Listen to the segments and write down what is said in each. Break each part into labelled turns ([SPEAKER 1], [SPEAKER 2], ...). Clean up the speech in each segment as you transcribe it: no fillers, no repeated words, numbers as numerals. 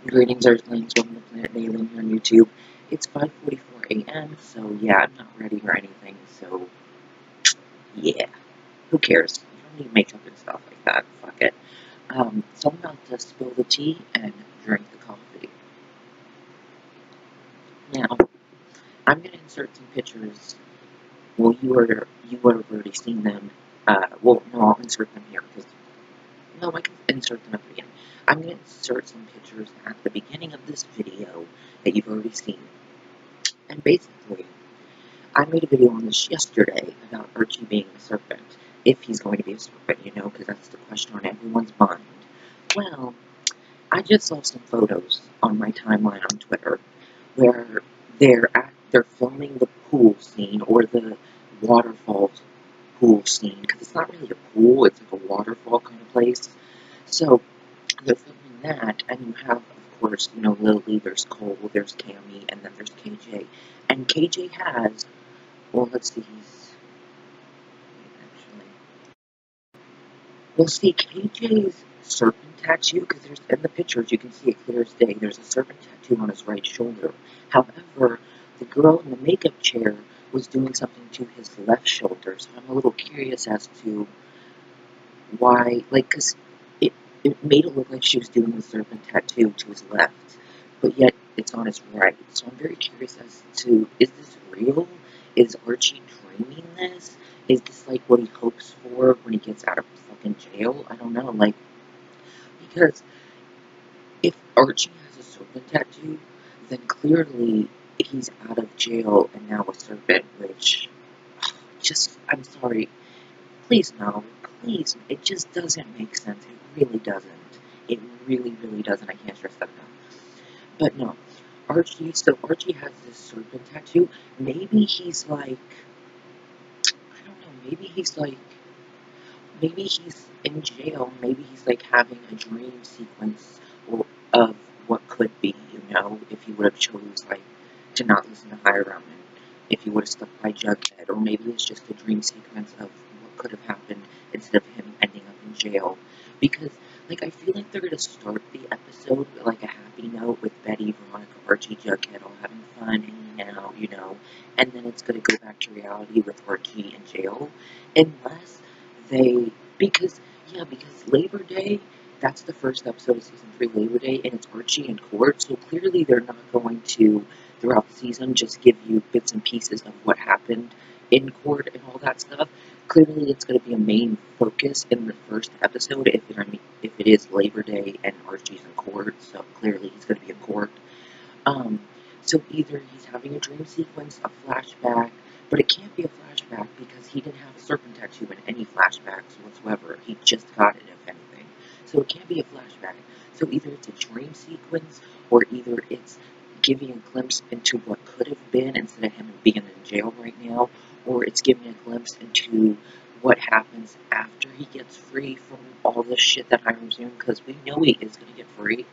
[SPEAKER 1] Greetings, Earthlings. Welcome to Planet Alien here on YouTube. It's 5:44 a.m., so yeah, I'm not ready or anything, so yeah, who cares? You don't need makeup and stuff like that. Fuck it. So I'm about to spill the tea and drink the coffee. Now, I'm gonna insert some pictures. Well, you would have already seen them. Well, no, I'll insert them here because no, I can insert them at the beginning. I'm gonna insert some pictures at the beginning of this video that you've already seen, and basically, I made a video on this yesterday about Archie being a serpent. If he's going to be a serpent, you know, because that's the question on everyone's mind. Well, I just saw some photos on my timeline on Twitter where they're filming the pool scene or the waterfall pool scene, because it's not really a pool, it's like a waterfall kind of place. So they're filming that, and you have, of course, you know, Lily, there's Cole, there's Cammy, and then there's KJ. And KJ has, well, let's see, actually, we'll see KJ's serpent tattoo, because there's, in the pictures, you can see it clear as day, there's a serpent tattoo on his right shoulder. However, the girl in the makeup chair was doing something to his left shoulder, so I'm a little curious as to why, like, because it made it look like she was doing the serpent tattoo to his left, but yet it's on his right. So I'm very curious as to, is this real? Is Archie dreaming this? Is this like what he hopes for when he gets out of fucking jail? I don't know, like, because if Archie has a serpent tattoo, then clearly he's out of jail and now a serpent, which, just, I'm sorry, please no, please, it just doesn't make sense, it really doesn't. It really, really doesn't, I can't stress that enough. But no, Archie has this serpent tattoo. Maybe he's like, I don't know, maybe he's in jail, maybe he's like having a dream sequence of what could be, you know, if he would have chose like to not listen to Hiram and if he would have stuck by Jughead, or maybe it's just a dream sequence of what could have happened instead of him ending up in jail. Because, like, I feel like they're going to start the episode with, like, a happy note with Betty, Veronica, Archie, Jughead all having fun, hanging out, you know, and then it's going to go back to reality with Archie in jail, unless they, because Labor Day, that's the first episode of season 3, Labor Day, and it's Archie in court, so clearly they're not going to, throughout the season, just give you bits and pieces of what happened in court and all that stuff. Clearly it's going to be a main focus in the first episode, if it is Labor Day and Archie's in court, so clearly he's going to be in court. So either he's having a dream sequence, a flashback, but it can't be a flashback because he didn't have a serpent tattoo in any flashbacks whatsoever. He just got it, if anything. So it can't be a flashback. So either it's a dream sequence, or either it's giving a glimpse into what could have been instead of him being in jail right now, or it's giving a glimpse into what happens after he gets free from all this shit that Hiram's doing, because we know he is going to get free,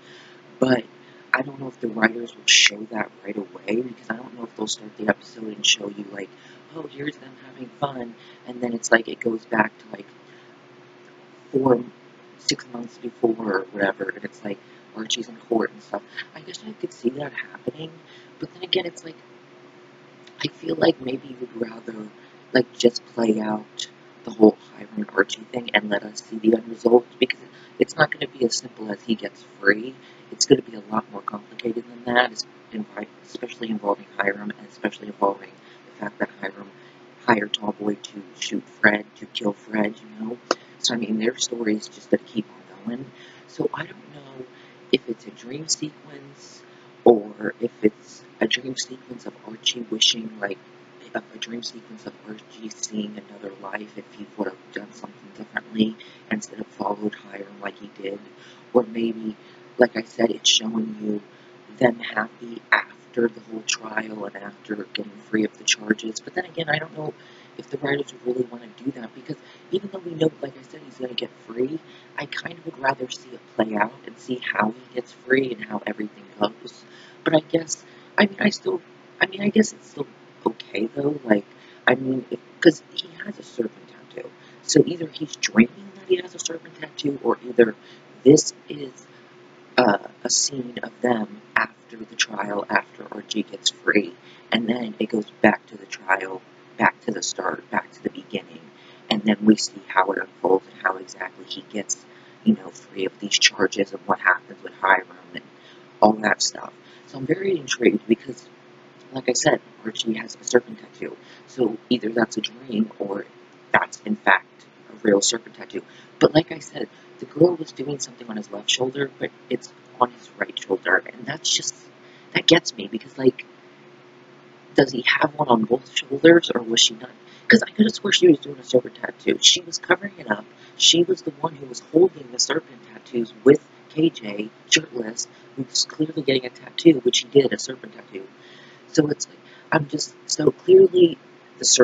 [SPEAKER 1] but I don't know if the writers will show that right away, because I don't know if they'll start the episode and show you, like, oh, here's them having fun, and then it's like it goes back to, like, 6 months before or whatever, and it's like Archie's in court and stuff. I guess I could see that happening, but then again, it's like, I feel like maybe you would rather, like, just play out the whole Hiram and Archie thing and let us see the end result, because it's not going to be as simple as he gets free. It's going to be a lot more complicated than that, especially involving Hiram, and especially involving the fact that Hiram hired Tallboy to shoot Fred, to kill Fred, you know? So, I mean, their story is just going to keep on going. So, I don't know if it's a dream sequence, or if it's a dream sequence of Archie wishing, like, a dream sequence of Archie seeing another life if he would have done something differently instead of followed Hiram like he did. Or maybe, like I said, it's showing you them happy after the whole trial and after getting free of the charges. But then again, I don't know if the writers would really want to do that, because even though we know, like I said, he's going to get free, I kind of would rather see it play out and see how he gets free and how everything goes. But I guess, I guess it's still okay, though, like, I mean, because he has a serpent tattoo, so either he's dreaming that he has a serpent tattoo, or either this is a scene of them after the trial, after Archie gets free, and then it goes back to the trial, back to the start, back to the beginning, and then we see how it unfolds and how exactly he gets, free of these charges and what happens with Hiram and all that stuff. So I'm very intrigued because, like I said, Archie has a serpent tattoo. So either that's a dream or that's in fact a real serpent tattoo. But like I said, the girl was doing something on his left shoulder, but it's on his right shoulder. And that gets me because, like, does he have one on both shoulders or was she not? Because I could have swore she was doing a serpent tattoo. She was covering it up. She was the one who was holding the serpent tattoos with KJ, shirtless, who's clearly getting a tattoo, which he did, a serpent tattoo. So it's like, I'm just, so clearly it's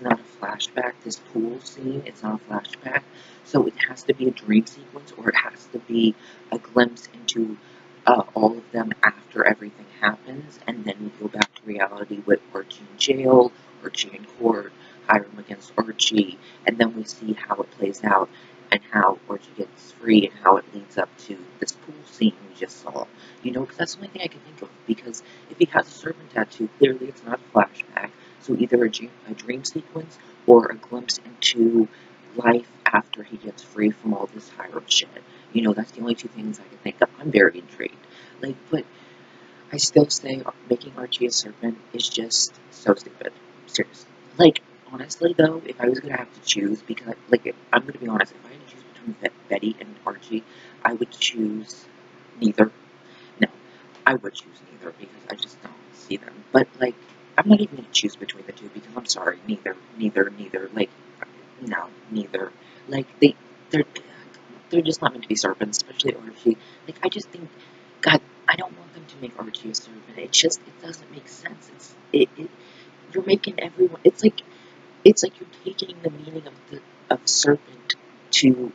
[SPEAKER 1] not a flashback, this pool scene, it's not a flashback, so it has to be a dream sequence, or it has to be a glimpse into all of them after everything happens, and then we go back to reality with Archie in jail, Archie in court, Hiram against Archie, and then we see how it plays out, and how Archie gets free, and how it leads up to this pool scene we just saw, because that's the only thing I can think of, because if he has a serpent tattoo, clearly it's not a flashback, so either a dream sequence or a glimpse into life after he gets free from all this Hiram shit. That's the only two things I can think of. I'm very intrigued. But I still say making Archie a serpent is just so stupid. Seriously. Honestly though, if I was gonna have to choose, because, I'm gonna be honest, if I had to choose between Betty and Archie, I would choose neither. No, I would choose neither because I just don't see them. But, I'm not even going to choose between the two because I'm sorry, neither. No, neither. They're, they're just not meant to be serpents, especially Archie. I just think, God, I don't want them to make Archie a serpent. It doesn't make sense. You're making everyone, it's like you're taking the meaning of serpent to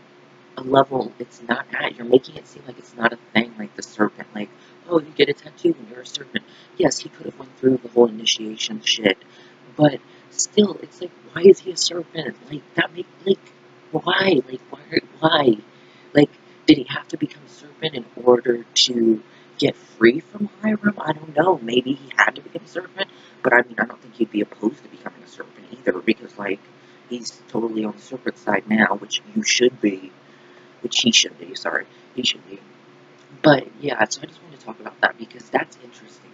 [SPEAKER 1] a level it's not at. You're making it seem like it's not a thing, like the serpent. Oh, you get a tattoo and you're a serpent. Yes, he could have went through the whole initiation shit, but still, it's like, why is he a serpent? Why? Why? Like, did he have to become a serpent in order to get free from Hiram? I don't know. Maybe he had to become a serpent, but I mean, I don't think he'd be opposed to becoming a serpent either, because, he's totally on the serpent side now, which you should be. Which he should be, sorry. He should be. But, yeah, so I just wanted to talk about that because that's interesting.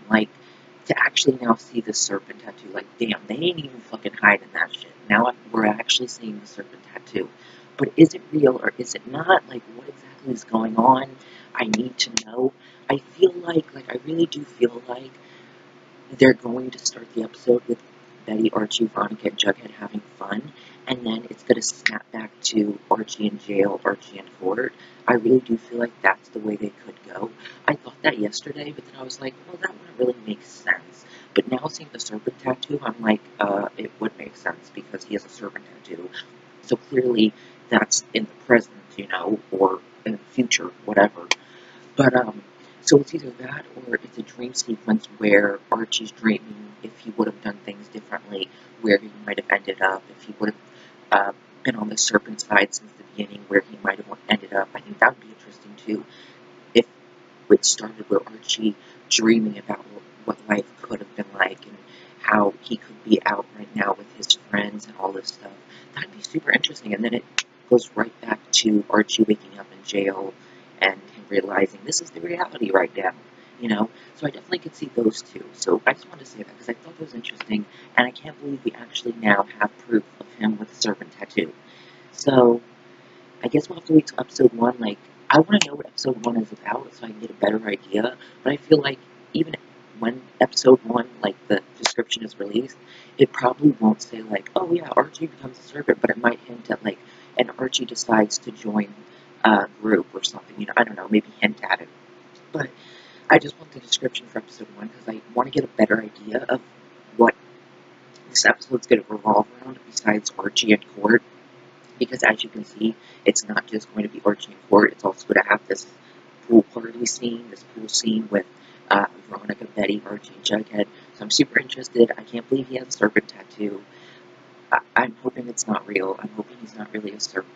[SPEAKER 1] To actually now see the serpent tattoo, damn, they ain't even fucking hiding that shit. Now we're actually seeing the serpent tattoo. But is it real or is it not? What exactly is going on? I need to know. I feel I really do feel like they're going to start the episode with Betty, Archie, Veronica, and Jughead having fun, and then it's going to snap back to Archie in jail, Archie in court. I really do feel like that's the way they could go. I thought that yesterday, but then I was like, well, that wouldn't really make sense. But now seeing the serpent tattoo, I'm like, it would make sense because he has a serpent tattoo. So clearly that's in the present, or in the future, whatever. But, so it's either that or it's a dream sequence where Archie's dreaming if he would have done things differently, where he might have ended up, if he would have been on the serpent side since the beginning, where he might have ended up. I think that would be interesting too, if it started with Archie dreaming about what life could have been like and how he could be out right now with his friends and all this stuff. That'd be super interesting. And then it goes right back to Archie waking up in jail and him realizing this is the reality right now, So I definitely could see those two. So I just wanted to say that because I thought that was interesting, and I can't believe we actually now have proof of him with a serpent tattoo. So I guess we'll have to wait till episode 1. I want to know what episode 1 is about so I can get a better idea. But I feel like even when episode 1, the description is released, it probably won't say, oh yeah, Archie becomes a serpent, but it might hint at, and Archie decides to join a group or something. I don't know, maybe hint at it. But I just want the description for episode 1 because I want to get a better idea of what this episode's going to revolve around besides Archie and court. Because as you can see, it's not just going to be Archie in court, it's also going to have this pool party scene, this pool scene with Veronica, Betty, Archie, and Jughead. So I'm super interested. I can't believe he has a serpent tattoo. I'm hoping it's not real. I'm hoping he's not really a serpent.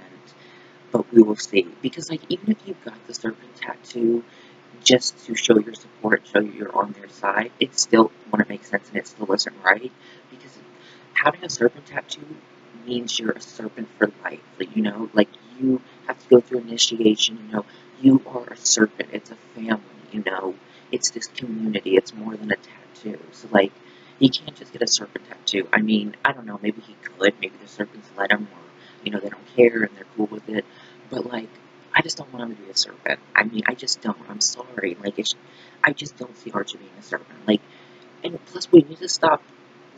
[SPEAKER 1] but we will see. Because, like, even if you got the serpent tattoo just to show your support, show you're on their side, it still wouldn't make sense and it still isn't right. Because having a serpent tattoo means you're a serpent for life. Like, like you have to go through initiation, you are a serpent. It's a family. It's this community. It's more than a tattoo. So, like, he can't just get a serpent tattoo. I mean, I don't know, maybe he could. Maybe the serpents let him, or, they don't care and they're cool with it. But, like, I just don't want him to be a serpent. I mean, I just don't. I'm sorry. Like, I just don't see Archie being a serpent. Like, and plus, we need to stop.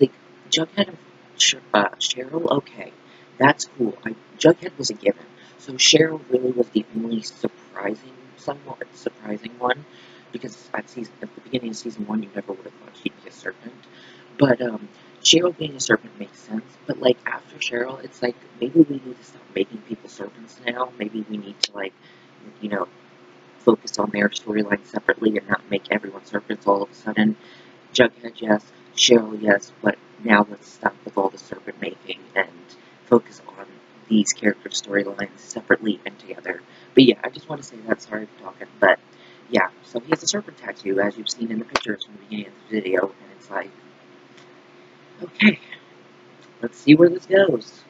[SPEAKER 1] Like, Jughead and Cheryl, okay, that's cool. Jughead was a given. So Cheryl really was the only somewhat surprising one, because at the beginning of season 1, you never would have thought she'd be a serpent. But Cheryl being a serpent makes sense. But like after Cheryl, it's like maybe we need to stop making people serpents now. Maybe we need to you know, focus on their storyline separately and not make everyone serpents all of a sudden. Jughead, yes. Cheryl, yes. But now let's stop with all the serpent making and focus on these character storylines separately and together. But yeah, I just want to say that. Sorry for talking. But yeah, so he has a serpent tattoo, as you've seen in the pictures from the beginning of the video. And it's like, okay, let's see where this goes.